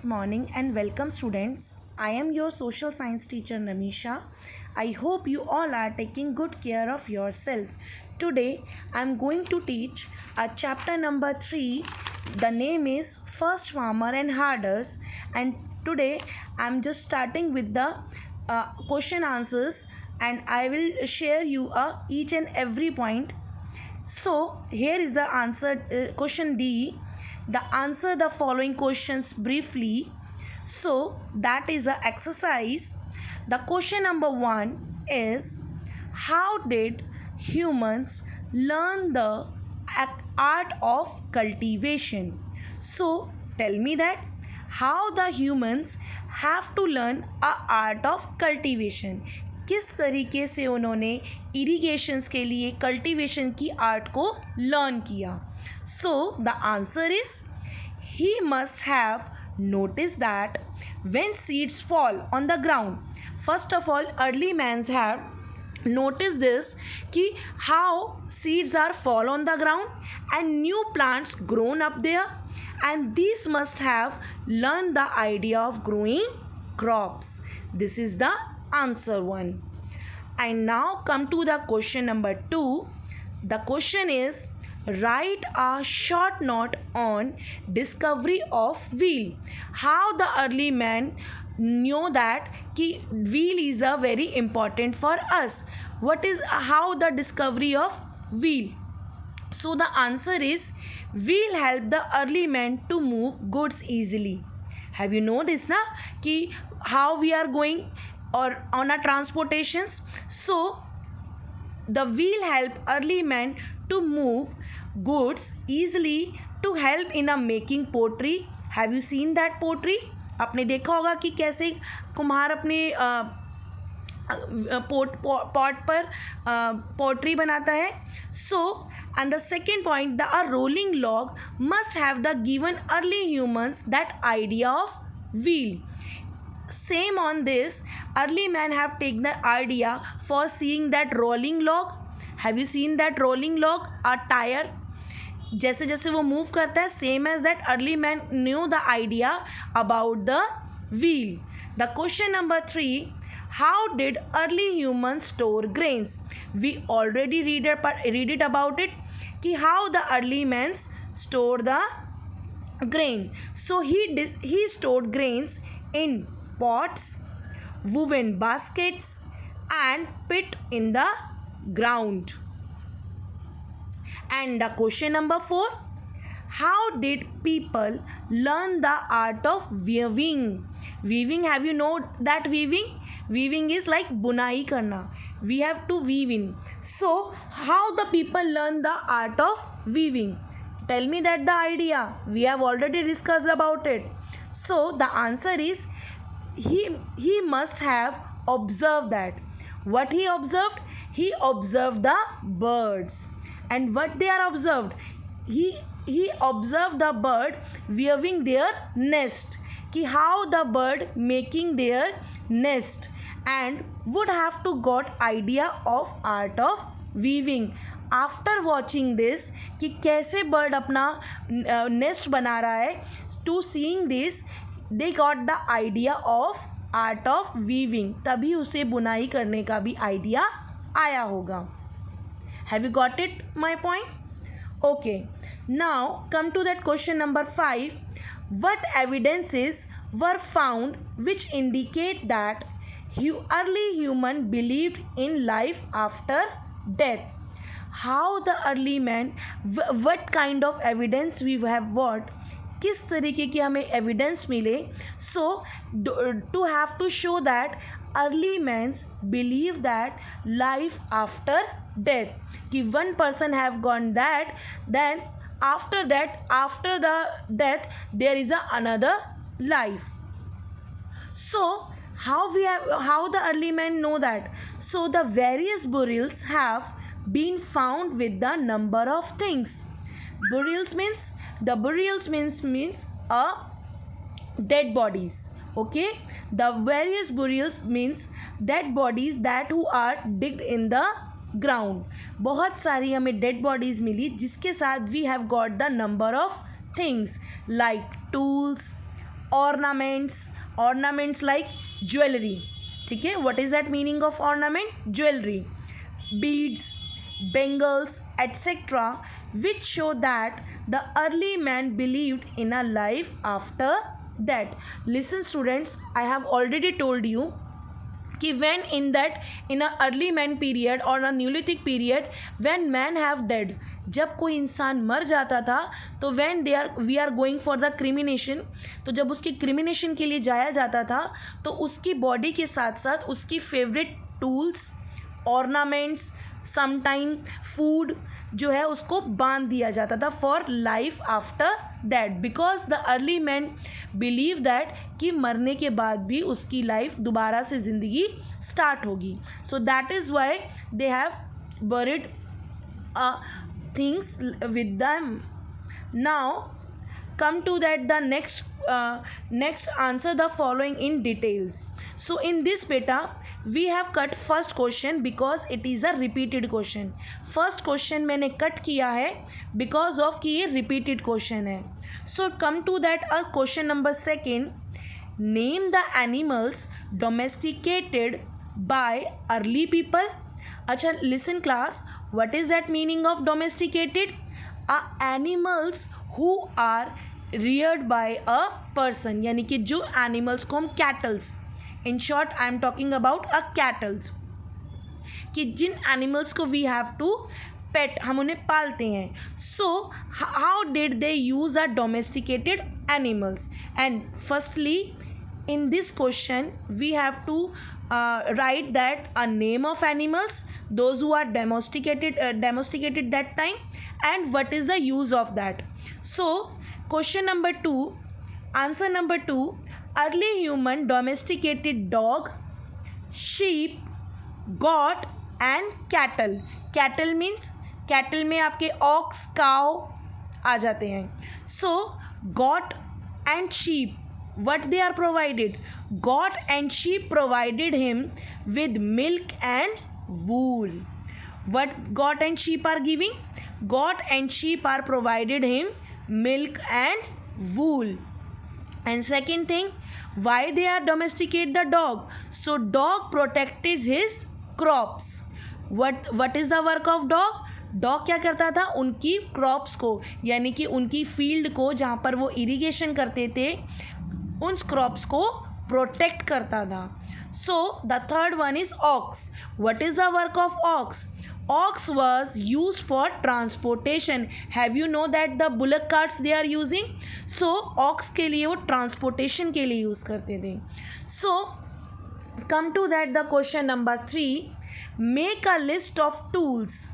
morning and welcome students. I am your social science teacher Namisha. I hope you all are taking good care of yourself. Today I am going to teach a chapter number 3. The name is First Farmer and Herders, and today I am just starting with the question answers, and I will share you each and every point. So here is the answer, question D. Answer the following questions briefly. So that is the exercise. The question number 1 is, how did humans learn the art of cultivation? So tell me that how the humans have to learn a art of cultivation. किस तरीके से उन्होंने irrigations के लिए cultivation की art को learn किया. So the answer is he must have notice that when seeds fall on the ground. First of all early mans have notice this ki how seeds are fall on the ground and new plants grown up there, and these must have learned the idea of growing crops. This is the answer 1. And now come to the question number 2. The question is, write a short note on discovery of wheel. How the early man knew that ki wheel is a very important for us. What is how the discovery of wheel? So the answer is, wheel help the early man to move goods easily. Have you noticed na ki how we are going or on a transportations? So the wheel help early man to move goods easily, to help in a making pottery. Have you seen that pottery? आपने देखा होगा कि कैसे कुम्हार अपने pot पर pottery बनाता है. So and the second point, the rolling log must have the given early humans that idea of wheel. Same on this, early man have taken the idea for seeing that rolling log. Have you seen that rolling log? A tire. जैसे जैसे वो move करता है, same as that early man knew the idea about the wheel. The question number 3, how did early human store grains? We already read it about it कि how the early mans store the grain. So he stored grains in pots, woven baskets, and pit in the ground. And the question number 4, how did people learn the art of weaving? Weaving, have you know that weaving? Weaving is like bunai karna. We have to weave in. So how the people learn the art of weaving? Tell me that the idea. We have already discussed about it. So the answer is, he must have observed that. What he observed? He observed the birds. And what they are observed? He observed the bird weaving their nest. Ki how the bird making their nest, and would have to got idea of art of weaving. After watching this कि कैसे bird अपना nest बना रहा है, to seeing this they got the idea of art of weaving. तभी उसे बुनाई करने का भी आइडिया आया होगा. Have you got it my point? Okay, now come to that question number 5. What evidences were found which indicate that early human believed in life after death? How the early man, what kind of evidence we have got? किस तरीके की हमें evidence मिले? So to have to show that early mans believe that life after death, कि one person have gone that, then after that, after the death there is another life. So how the early men know that? So the various burials have been found with the number of things. Burials means a dead bodies. Okay, the various burials means dead bodies that who are digged in the ground. बहुत सारी हमें dead bodies मिली, जिसके साथ we have got the number of things like tools, ornaments, ornaments like jewellery, ठीक है, what is that meaning of ornament? Jewellery, beads, bangles, etc., which show that the early man believed in a life after that. Listen students, I have already told you कि when in a early man period or a neolithic period, when men have dead, जब कोई इंसान मर जाता था तो when we are going for the cremation, तो जब उसकी क्रिमिनेशन के लिए जाया जाता था तो उसकी बॉडी के साथ साथ उसकी favourite tools, ornaments, sometime food जो है उसको बांध दिया जाता था for life after that, because the early man believe that कि मरने के बाद भी उसकी लाइफ दोबारा से ज़िंदगी स्टार्ट होगी. So that is why they have buried things with them. Now come to that the next answer the following in details. So in this beta we have cut first question because it is a repeated question. first question मैंने cut किया है because of कि ये repeated question है. So come to that question number second. Name the animals domesticated by early people. अच्छा listen class, what is that meaning of domesticated? Animals who are reared by a person, यानी कि जो animals को हम kettles, in short I am talking about a kettles, कि जिन animals को we have to पेट, हम उन्हें पालते हैं. So how did they use a domesticated animals? And firstly in this question we have to write that a name of animals, those who are domesticated that time, and what is the use of that. So question number 2, answer number 2, early human domesticated dog, sheep, goat and cattle. cattle means cattle में आपके ox, cow आ जाते हैं. So goat and sheep, what they are provided? Goat and sheep provided him with milk and wool. What goat and sheep are giving? Goat and sheep are provided him milk and wool. And second thing, why they are domesticate the dog? So dog protected his crops. What is the work of dog? Dog क्या करता था? उनकी crops को, यानी कि उनकी field को जहाँ पर वो इरिगेशन करते थे उन क्रॉप्स को प्रोटेक्ट करता था. So the third one is ox. What is the work of ox? Ox was used for transportation. Have you know that the bullock carts they are using? So ox के लिए वो transportation के लिए use करते थे. So come to that the question number 3, make a list of tools.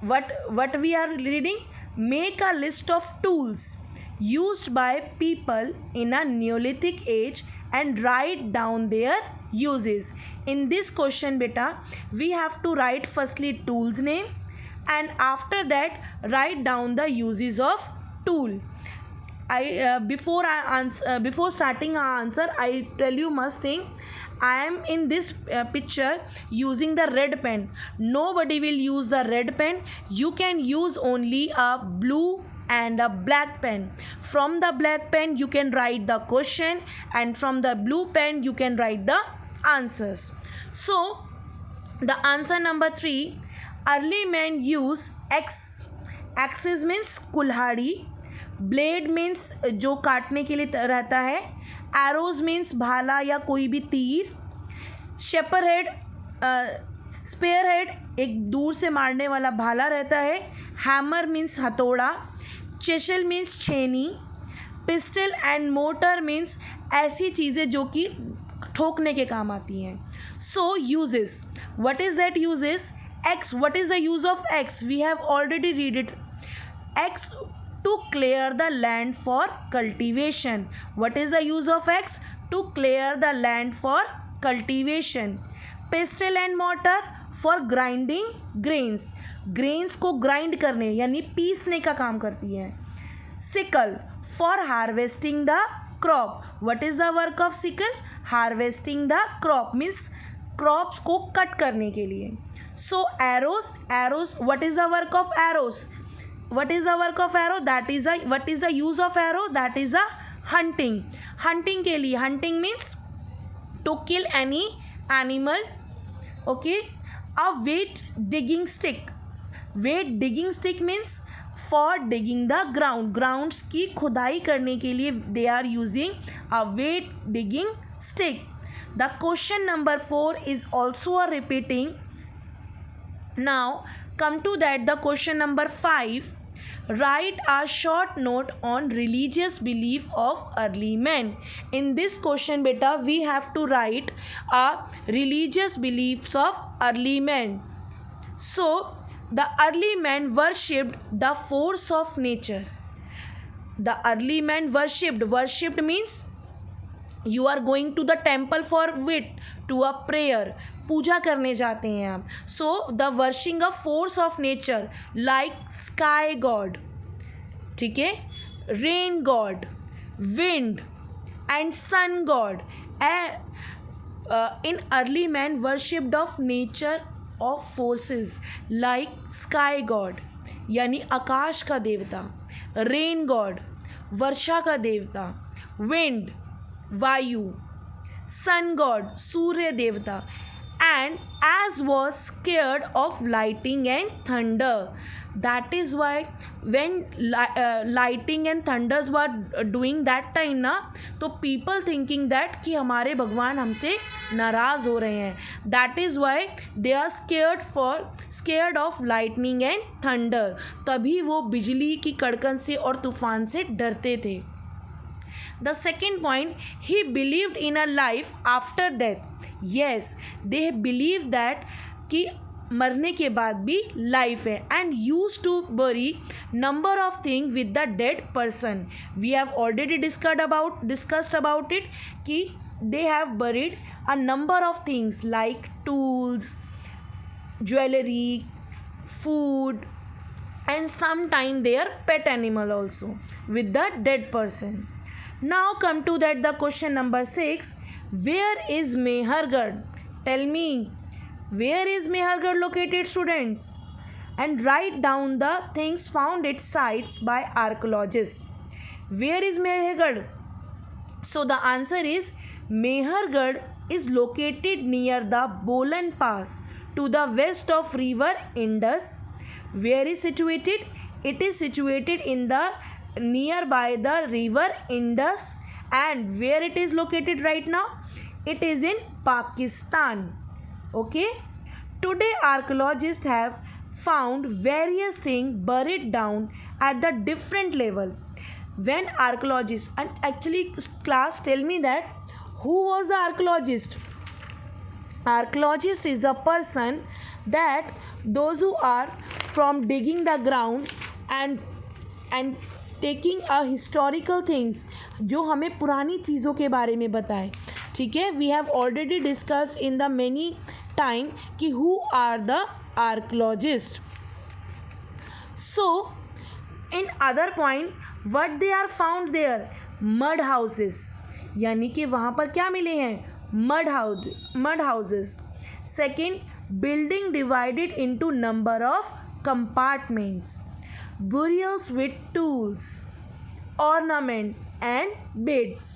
what we are reading? Make a list of tools used by people in a Neolithic age and write down their uses. In this question beta we have to write firstly tools name and after that write down the uses of tool. Before starting our answer I tell you must thing. I am in this picture using the red pen. Nobody will use the red pen. You can use only a blue and a black pen. From the black pen you can write the question and from the blue pen you can write the answers. So the answer number 3, early men use axe. Axes means कुल्हाड़ी. Blade means जो काटने के लिए रहता है. Arrows means भाला या कोई भी तीर. शेपर हेड, स्पेयर हेड एक दूर से मारने वाला भाला रहता है. हैमर मीन्स हथौड़ा. चेशल मीन्स छेनी. पिस्टल एंड मोटर मीन्स ऐसी चीज़ें जो कि ठोकने के काम आती हैं. So uses, what is that uses? Axe. What is the use of axe? We have already read it. Axe to clear the land for cultivation. What is the use of axe? To clear the land for cultivation. Pestle and mortar for grinding grains. Grains को grind करने यानी पीसने का काम करती है. Sickle for harvesting the crop. What is the work of sickle? Harvesting the crop means crops को cut करने के लिए. So arrows. Arrows. What is the work of arrows? What is the work of arrow? What is the use of arrow? That is a hunting, hunting के लिए, hunting means to kill any animal. Okay. A wet digging stick, wet digging stick means for digging the ground, grounds की खुदाई करने के लिए they are using a wet digging stick. The question number 4 is also a repeating. Now come to that, the question number 5. Write a short note on religious belief of early men. In this question beta we have to write a religious beliefs of early men. So the early men worshipped the force of nature. The early men worshipped means you are going to the temple for it, to a prayer, पूजा करने जाते हैं आप. So the worshipping a force of nature like sky god, ठीक है, rain god, wind and sun god. In early man worshipped of nature of forces like sky god यानी आकाश का देवता, रेन गॉड वर्षा का देवता, विंड वायु, सन गॉड सूर्य देवता, and as was scared of lightning and thunder. That is why when lightning and thunders were doing that time ना, तो people thinking that कि हमारे भगवान हमसे नाराज़ हो रहे हैं. That is why they are scared of lightning and thunder. तभी वो बिजली की कड़कन से और तूफान से डरते थे. The second point, he believed in a life after death. Yes, they believe that कि मरने के बाद भी लाइफ है. And used to bury number of things with the dead person. We have already discussed about it कि they have buried a number of things like tools, jewelry, food, and sometime their pet animal also with the dead person. Now come to that the question number 6. Where is Mehergarh? Tell me, where is Mehergarh located, students? And write down the things found its sites by archaeologists. Where is Mehergarh? So the answer is Mehergarh is located near the Bolan Pass to the west of river Indus. Where is situated? It is situated in the nearby the river Indus. And where it is located right now? It is in Pakistan. Okay. Today archaeologists have found various things buried down at the different level. When archaeologists, and actually class, tell me that who was the archaeologist? Archaeologist is a person that those who are from digging the ground and taking a historical things, जो हमें पुरानी चीज़ों के बारे में बताए. ठीक है, we have already discussed in the many time कि who are the archaeologist. So in other point what they are found there, mud houses, यानी कि वहाँ पर क्या मिले हैं, mud houses. Second, building divided into number of compartments, burials with tools, ornament and beads,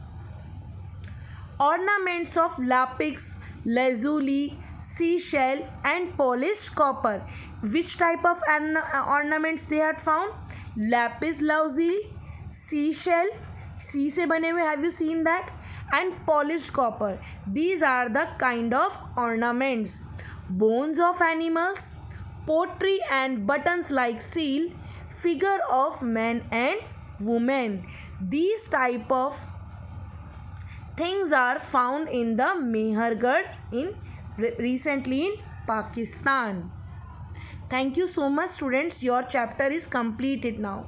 ornaments of lapis lazuli, seashell and polished copper. Which type of ornaments they had found? Lapis lazuli, seashell, sea से बने हुए, have you seen that? And polished copper. These are the kind of ornaments. Bones of animals, pottery and buttons like seal, figure of man and woman. These type of things are found in the Mehergarh recently in Pakistan. Thank you so much, students. Your chapter is completed now.